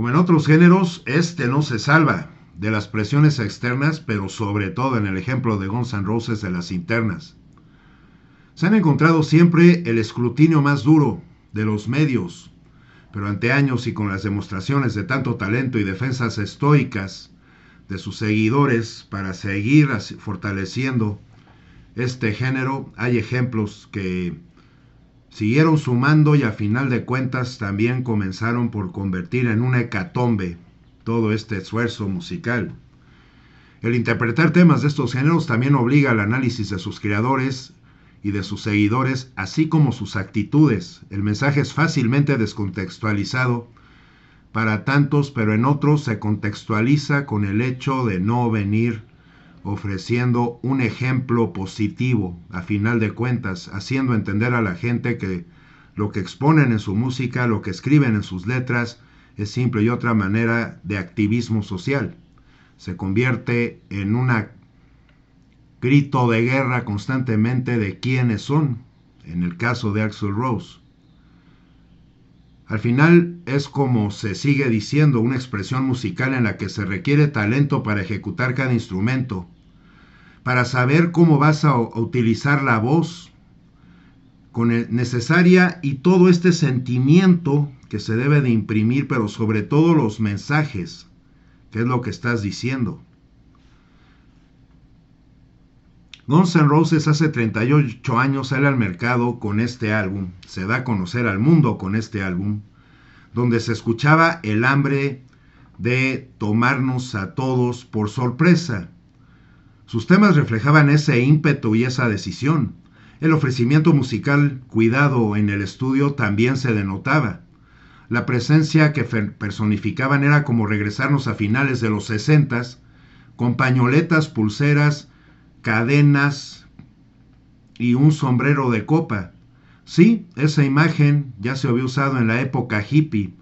Como en otros géneros, este no se salva de las presiones externas, pero sobre todo en el ejemplo de Guns N' Roses de las internas. Se han encontrado siempre el escrutinio más duro de los medios, pero ante años y con las demostraciones de tanto talento y defensas estoicas de sus seguidores para seguir fortaleciendo este género, hay ejemplos que siguieron sumando y a final de cuentas también comenzaron por convertir en una hecatombe todo este esfuerzo musical. El interpretar temas de estos géneros también obliga al análisis de sus creadores y de sus seguidores, así como sus actitudes. El mensaje es fácilmente descontextualizado para tantos, pero en otros se contextualiza con el hecho de no venir ofreciendo un ejemplo positivo, a final de cuentas, haciendo entender a la gente que lo que exponen en su música, lo que escriben en sus letras, es simple y otra manera de activismo social. Se convierte en un grito de guerra constantemente de quiénes son, en el caso de Axl Rose. Al final es como se sigue diciendo, una expresión musical en la que se requiere talento para ejecutar cada instrumento, para saber cómo vas a utilizar la voz con necesaria y todo este sentimiento que se debe de imprimir, pero sobre todo los mensajes, que es lo que estás diciendo. Guns N' Roses hace 38 años sale al mercado con este álbum, se da a conocer al mundo con este álbum, donde se escuchaba el hambre de tomarnos a todos por sorpresa. Sus temas reflejaban ese ímpetu y esa decisión. El ofrecimiento musical cuidado en el estudio también se denotaba. La presencia que personificaban era como regresarnos a finales de los 60s, con pañoletas, pulseras, cadenas y un sombrero de copa. Sí, esa imagen ya se había usado en la época hippie.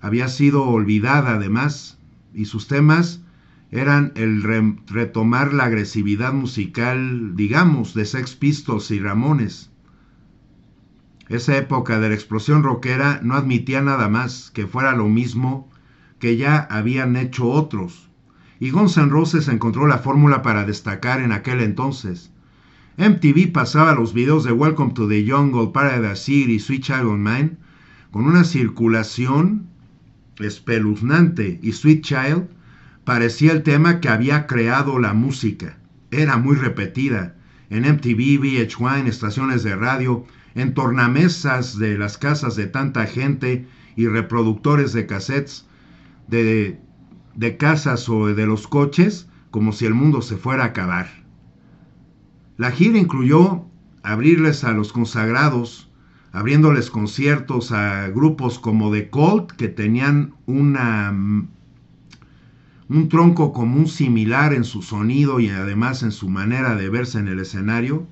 Había sido olvidada además, y sus temas eran el retomar la agresividad musical, digamos, de Sex Pistols y Ramones. Esa época de la explosión rockera no admitía nada más que fuera lo mismo que ya habían hecho otros. Y Guns N' Roses encontró la fórmula para destacar en aquel entonces. MTV pasaba los videos de Welcome to the Jungle, Paradise City, Sweet Child O' Mine con una circulación espeluznante, y Sweet Child parecía el tema que había creado la música. Era muy repetida en MTV, VH1, estaciones de radio, en tornamesas de las casas de tanta gente y reproductores de cassettes de casas o de los coches, como si el mundo se fuera a acabar. La gira incluyó abrirles a los consagrados, abriéndoles conciertos a grupos como The Cult, que tenían un tronco común similar en su sonido y además en su manera de verse en el escenario.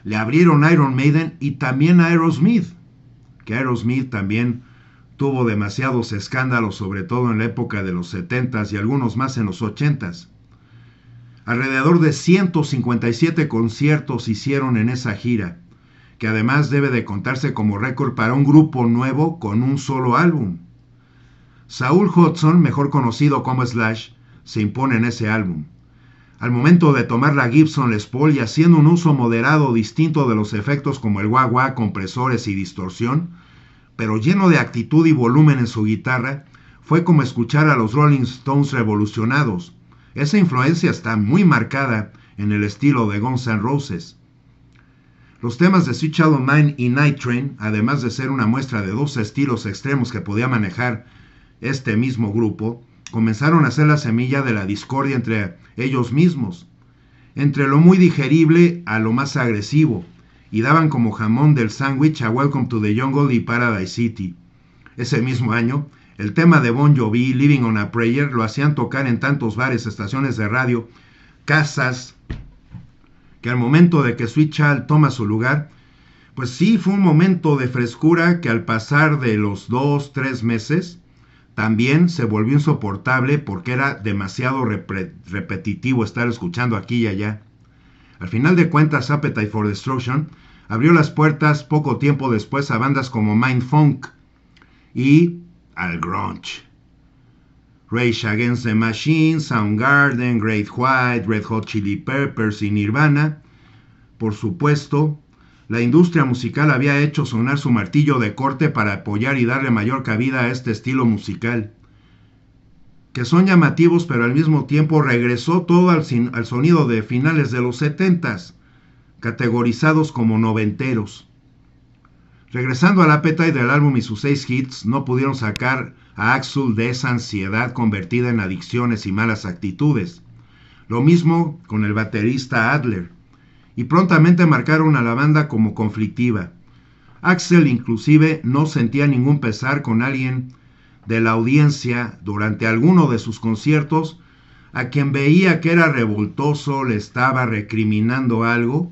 Le abrieron Iron Maiden y también a Aerosmith, que Aerosmith también tuvo demasiados escándalos, sobre todo en la época de los 70s y algunos más en los 80s. Alrededor de 157 conciertos hicieron en esa gira, que además debe de contarse como récord para un grupo nuevo con un solo álbum. Saul Hudson, mejor conocido como Slash, se impone en ese álbum. Al momento de tomar la Gibson Les Paul y haciendo un uso moderado distinto de los efectos como el wah-wah, compresores y distorsión, pero lleno de actitud y volumen en su guitarra, fue como escuchar a los Rolling Stones revolucionados. Esa influencia está muy marcada en el estilo de Guns N' Roses. Los temas de Sweet Child O' Mine y Night Train, además de ser una muestra de dos estilos extremos que podía manejar este mismo grupo, comenzaron a ser la semilla de la discordia entre ellos mismos, entre lo muy digerible a lo más agresivo, y daban como jamón del sándwich a Welcome to the Jungle y Paradise City. Ese mismo año, el tema de Bon Jovi, Living on a Prayer, lo hacían tocar en tantos bares, estaciones de radio, casas, que al momento de que Sweet Child toma su lugar, pues sí, fue un momento de frescura que al pasar de los 2-3 meses, también se volvió insoportable porque era demasiado repetitivo estar escuchando aquí y allá. Al final de cuentas, Appetite for Destruction abrió las puertas poco tiempo después a bandas como Mindfunk y al grunge. Rage Against the Machine, Soundgarden, Great White, Red Hot Chili Peppers y Nirvana. Por supuesto, la industria musical había hecho sonar su martillo de corte para apoyar y darle mayor cabida a este estilo musical, que son llamativos, pero al mismo tiempo regresó todo al sonido de finales de los 70s, categorizados como noventeros. Regresando al Appetite del álbum y sus 6 hits, no pudieron sacar a Axl de esa ansiedad convertida en adicciones y malas actitudes. Lo mismo con el baterista Adler, y prontamente marcaron a la banda como conflictiva. Axl inclusive no sentía ningún pesar con alguien de la audiencia durante alguno de sus conciertos, a quien veía que era revoltoso, le estaba recriminando algo,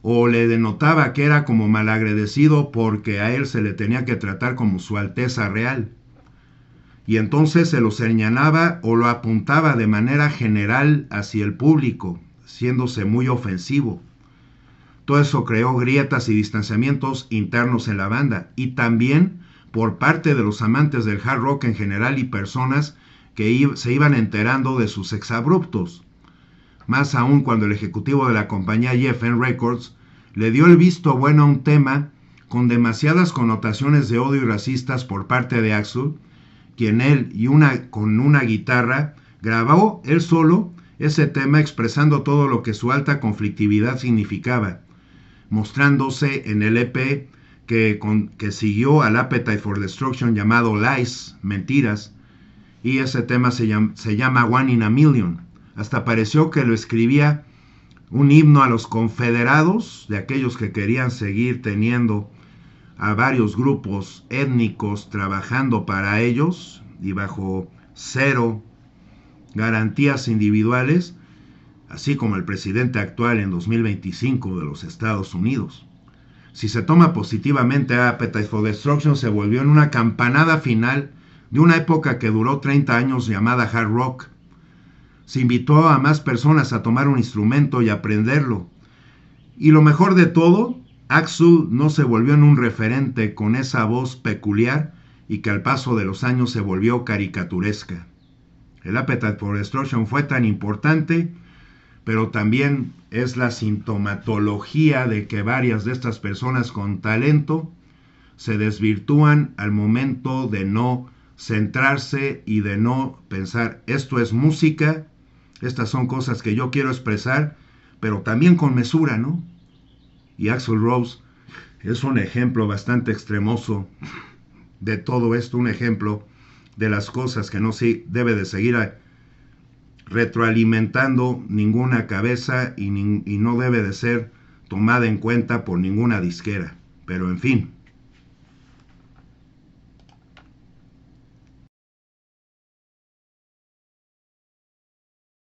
o le denotaba que era como malagradecido porque a él se le tenía que tratar como su Alteza Real. Y entonces se lo señalaba o lo apuntaba de manera general hacia el público, siéndose muy ofensivo. Todo eso creó grietas y distanciamientos internos en la banda, y también por parte de los amantes del hard rock en general y personas que se iban enterando de sus exabruptos. Más aún cuando el ejecutivo de la compañía Geffen Records le dio el visto bueno a un tema con demasiadas connotaciones de odio y racistas por parte de Axl, quien él con una guitarra grabó él solo ese tema expresando todo lo que su alta conflictividad significaba, mostrándose en el EP que siguió al Appetite for Destruction llamado Lies, Mentiras, y ese tema se llama One in a Million. Hasta pareció que lo escribía un himno a los confederados, de aquellos que querían seguir teniendo a varios grupos étnicos trabajando para ellos y bajo cero garantías individuales, así como el presidente actual en 2025 de los Estados Unidos. Si se toma positivamente, Appetite for Destruction se volvió en una campanada final de una época que duró 30 años llamada hard rock. Se invitó a más personas a tomar un instrumento y aprenderlo. Y lo mejor de todo, Axl no se volvió en un referente con esa voz peculiar y que al paso de los años se volvió caricaturesca. El Appetite for Destruction fue tan importante, pero también es la sintomatología de que varias de estas personas con talento se desvirtúan al momento de no centrarse y de no pensar, esto es música, estas son cosas que yo quiero expresar, pero también con mesura, ¿no? Y Axl Rose es un ejemplo bastante extremoso de todo esto, un ejemplo de las cosas que no se debe de seguir retroalimentando ninguna cabeza y no debe de ser tomada en cuenta por ninguna disquera. Pero en fin,